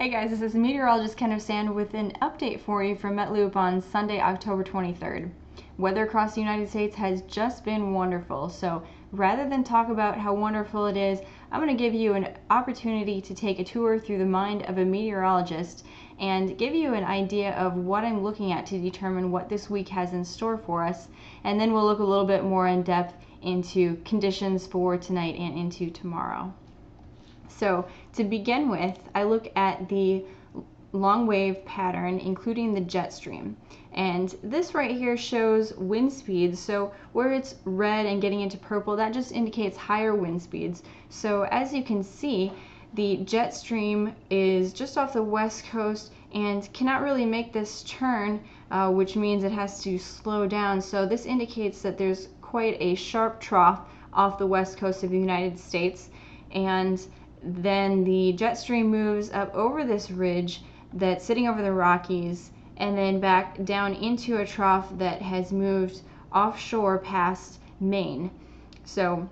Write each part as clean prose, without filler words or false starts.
Hey guys, this is Meteorologist Kendra Sand with an update for you from MetLoop on Sunday, October 23rd. Weather across the United States has just been wonderful, so rather than talk about how wonderful it is, I'm going to give you an opportunity to take a tour through the mind of a meteorologist and give you an idea of what I'm looking at to determine what this week has in store for us, and then we'll look a little bit more in depth into conditions for tonight and into tomorrow. So to begin with, I look at the long wave pattern, including the jet stream. And this right here shows wind speeds. So where it's red and getting into purple, that just indicates higher wind speeds. So as you can see, the jet stream is just off the west coast and cannot really make this turn, which means it has to slow down. So this indicates that there's quite a sharp trough off the west coast of the United States. And then the jet stream moves up over this ridge that's sitting over the Rockies and then back down into a trough that has moved offshore past Maine. So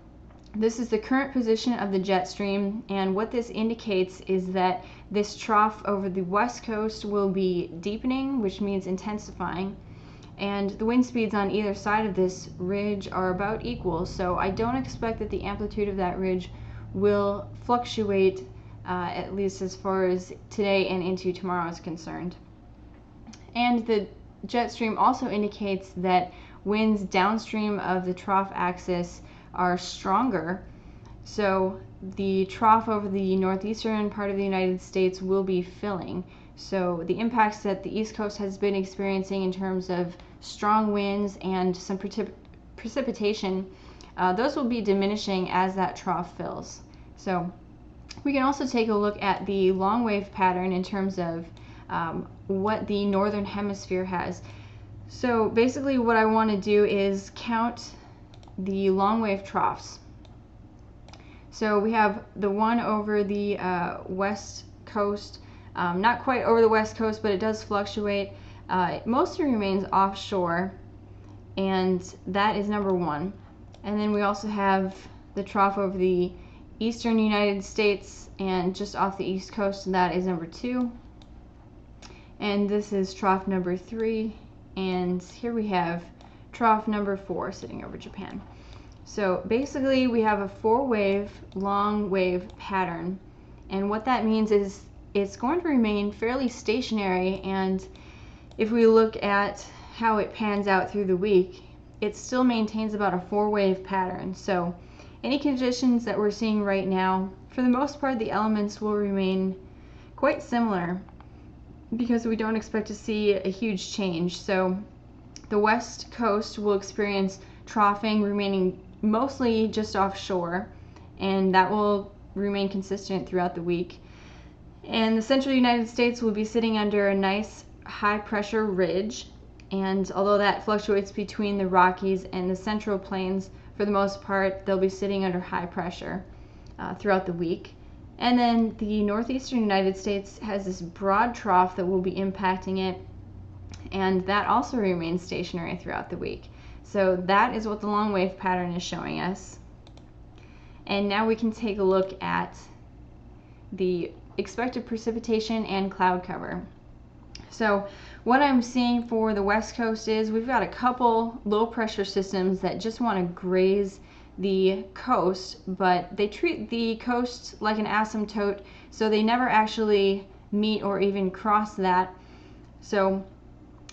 this is the current position of the jet stream, and what this indicates is that this trough over the west coast will be deepening, which means intensifying, and the wind speeds on either side of this ridge are about equal, so I don't expect that the amplitude of that ridge will fluctuate, at least as far as today and into tomorrow is concerned. And the jet stream also indicates that winds downstream of the trough axis are stronger, so the trough over the northeastern part of the United States will be filling. So the impacts that the East Coast has been experiencing in terms of strong winds and some precipitation, those will be diminishing as that trough fills. So we can also take a look at the long wave pattern in terms of what the northern hemisphere has. So basically what I want to do is count the long wave troughs. So we have the one over the west coast, not quite over the west coast, but it does fluctuate. It mostly remains offshore, and that is number one. And then we also have the trough over the eastern United States and just off the east coast, and that is number two. And this is trough number three, and here we have trough number four sitting over Japan. So basically we have a four-wave long wave pattern, and what that means is it's going to remain fairly stationary, and if we look at how it pans out through the week, it still maintains about a four-wave pattern. So any conditions that we're seeing right now, for the most part, the elements will remain quite similar because we don't expect to see a huge change. So the west coast will experience troughing remaining mostly just offshore, and that will remain consistent throughout the week. And the central United States will be sitting under a nice high pressure ridge, and although that fluctuates between the Rockies and the Central Plains, for the most part, they'll be sitting under high pressure throughout the week. And then the northeastern United States has this broad trough that will be impacting it, and that also remains stationary throughout the week. So that is what the long wave pattern is showing us. And now we can take a look at the expected precipitation and cloud cover. So what I'm seeing for the west coast is we've got a couple low pressure systems that just want to graze the coast, but they treat the coast like an asymptote, so they never actually meet or even cross that. So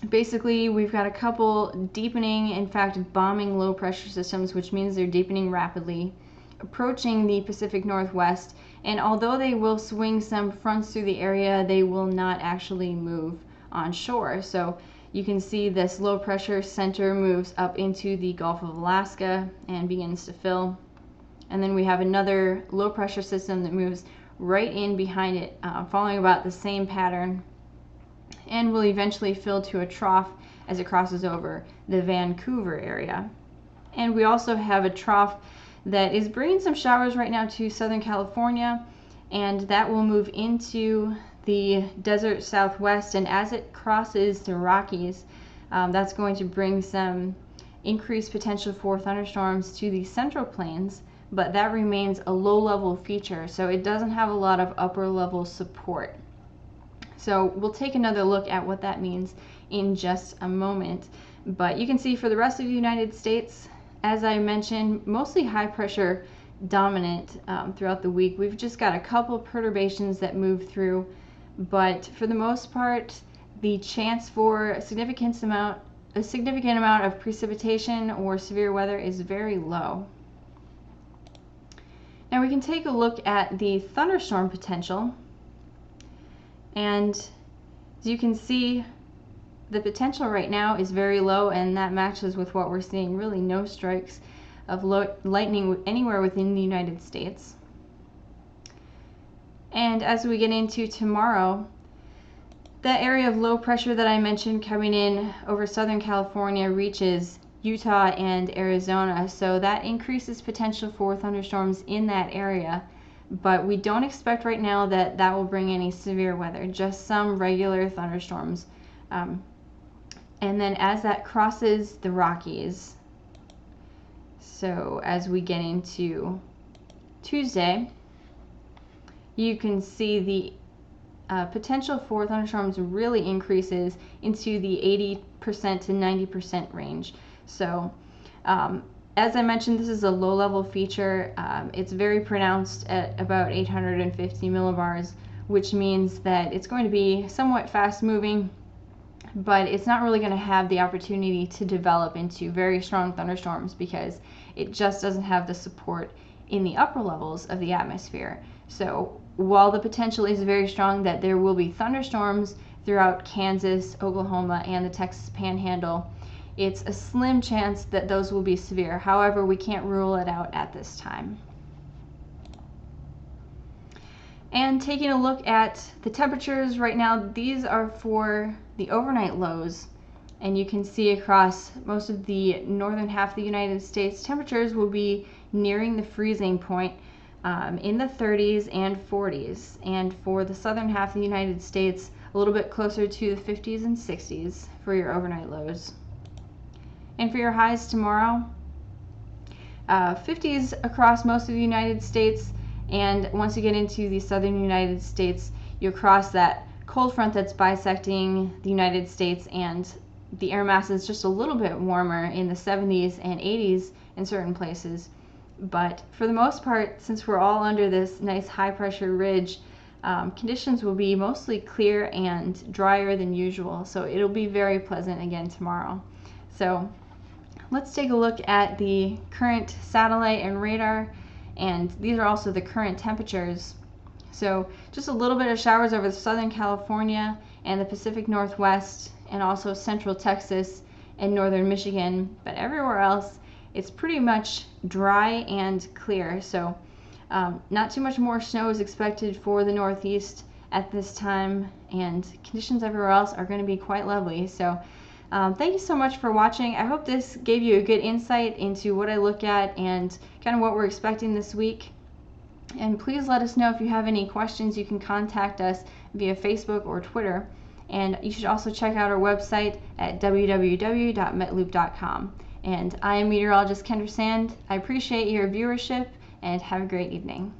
basically we've got a couple deepening, in fact bombing low pressure systems, which means they're deepening rapidly, approaching the Pacific Northwest, and although they will swing some fronts through the area, they will not actually move on shore. So you can see this low pressure center moves up into the Gulf of Alaska and begins to fill, and then we have another low pressure system that moves right in behind it, following about the same pattern, and will eventually fill to a trough as it crosses over the Vancouver area. And we also have a trough that is bringing some showers right now to Southern California, and that will move into the desert southwest, and as it crosses the Rockies, that's going to bring some increased potential for thunderstorms to the Central Plains, but that remains a low-level feature, so it doesn't have a lot of upper-level support. So we'll take another look at what that means in just a moment. But you can see for the rest of the United States, as I mentioned, mostly high pressure dominant throughout the week. We've just got a couple perturbations that move through, but for the most part, the chance for a significant amount of precipitation or severe weather is very low. Now we can take a look at the thunderstorm potential, and as you can see, the potential right now is very low, and that matches with what we're seeing, really no strikes of lightning anywhere within the United States. And as we get into tomorrow, that area of low pressure that I mentioned coming in over Southern California reaches Utah and Arizona, so that increases potential for thunderstorms in that area. But we don't expect right now that that will bring any severe weather, just some regular thunderstorms. And then as that crosses the Rockies, so as we get into Tuesday, you can see the potential for thunderstorms really increases into the 80% to 90% range. So as I mentioned, this is a low-level feature. It's very pronounced at about 850 millibars, which means that it's going to be somewhat fast-moving, but it's not really going to have the opportunity to develop into very strong thunderstorms because it just doesn't have the support in the upper levels of the atmosphere. So while the potential is very strong that there will be thunderstorms throughout Kansas, Oklahoma, and the Texas Panhandle, it's a slim chance that those will be severe. However, we can't rule it out at this time. And taking a look at the temperatures right now, these are for the overnight lows, and you can see across most of the northern half of the United States, temperatures will be nearing the freezing point in the 30s and 40s, and for the southern half of the United States, a little bit closer to the 50s and 60s for your overnight lows. And for your highs tomorrow, 50s across most of the United States, and once you get into the southern United States, you'll cross that cold front that's bisecting the United States, and the air mass is just a little bit warmer in the 70s and 80s in certain places. But for the most part, since we're all under this nice high pressure ridge, conditions will be mostly clear and drier than usual, so it'll be very pleasant again tomorrow. So let's take a look at the current satellite and radar, and these are also the current temperatures. So just a little bit of showers over Southern California and the Pacific Northwest, and also central Texas and northern Michigan, but everywhere else it's pretty much dry and clear. So not too much more snow is expected for the Northeast at this time, and conditions everywhere else are going to be quite lovely. So thank you so much for watching. I hope this gave you a good insight into what I look at and kind of what we're expecting this week. And please let us know if you have any questions. You can contact us via Facebook or Twitter. And you should also check out our website at www.metloop.com. And I am Meteorologist Kendra Sand. I appreciate your viewership, and have a great evening.